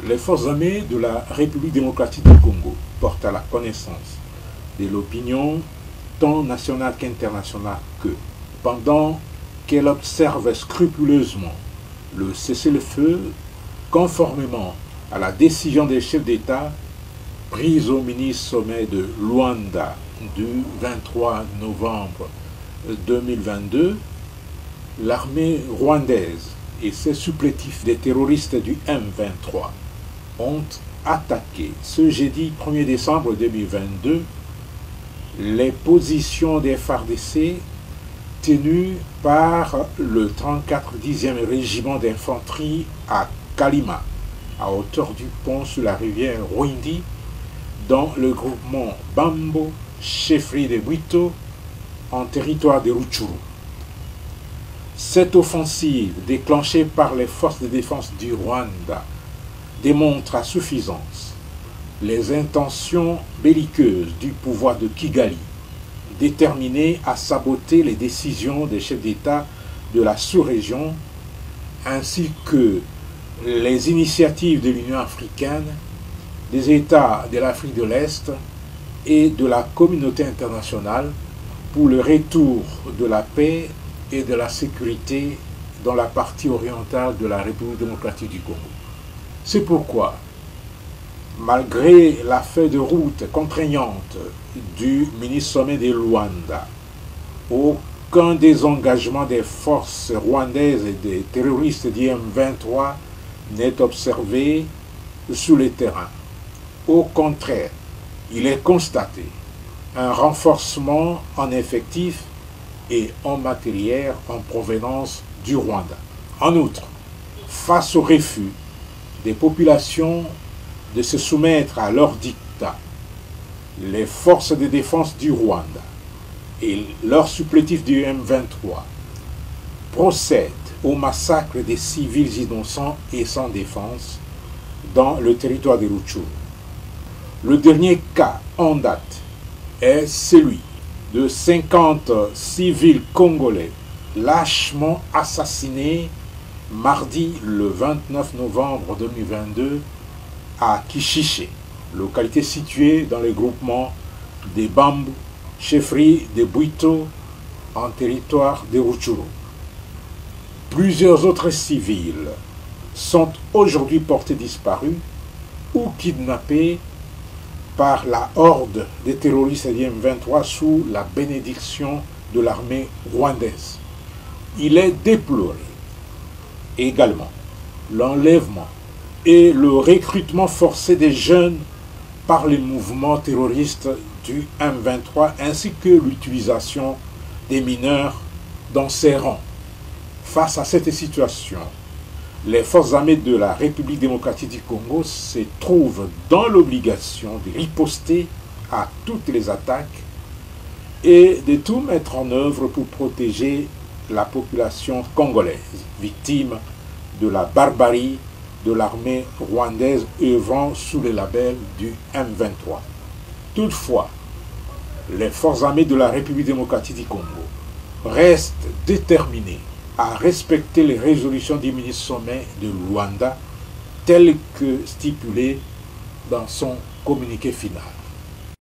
Les forces armées de la République démocratique du Congo portent à la connaissance de l'opinion tant nationale qu'internationale que, pendant qu'elle observe scrupuleusement le cessez-le-feu conformément à la décision des chefs d'État prise au mini-sommet de Luanda du 23 novembre 2022, l'armée rwandaise et ses supplétifs des terroristes du M23 ont attaqué ce jeudi 1er décembre 2022 les positions des FARDC tenues par le 34 10e régiment d'infanterie à Kalima, à hauteur du pont sur la rivière Rwindi, dans le groupement Bambo, chefferie de Bwito, en territoire de Rutshuru. Cette offensive déclenchée par les forces de défense du Rwanda démontre à suffisance les intentions belliqueuses du pouvoir de Kigali, déterminé à saboter les décisions des chefs d'État de la sous-région, ainsi que les initiatives de l'Union africaine, des États de l'Afrique de l'Est et de la communauté internationale pour le retour de la paix et de la sécurité dans la partie orientale de la République démocratique du Congo. C'est pourquoi, malgré la feuille de route contraignante du mini-sommet de Luanda, aucun désengagement des forces rwandaises et des terroristes du M23 n'est observé sur le terrain. Au contraire, il est constaté un renforcement en effectifs et en matériel en provenance du Rwanda. En outre, face au refus des populations de se soumettre à leur dictat, les forces de défense du Rwanda et leurs supplétifs du M23 procèdent au massacre des civils innocents et sans défense dans le territoire de Rutshuru. Le dernier cas en date est celui de 50 civils congolais lâchement assassinés mardi le 29 novembre 2022 à Kishishe, localité située dans le groupement des Bambou, chefferie de Bwito, en territoire de Rutshuru. Plusieurs autres civils sont aujourd'hui portés disparus ou kidnappés par la horde des terroristes du M23 sous la bénédiction de l'armée rwandaise. Il est déploré également l'enlèvement et le recrutement forcé des jeunes par les mouvements terroristes du M23 ainsi que l'utilisation des mineurs dans ses rangs. Face à cette situation, les forces armées de la République démocratique du Congo se trouvent dans l'obligation de riposter à toutes les attaques et de tout mettre en œuvre pour protéger la population congolaise, victime de la barbarie de l'armée rwandaise œuvrant sous le label du M23. Toutefois, les forces armées de la République démocratique du Congo restent déterminées à respecter les résolutions du mini-sommet de Luanda telles que stipulées dans son communiqué final.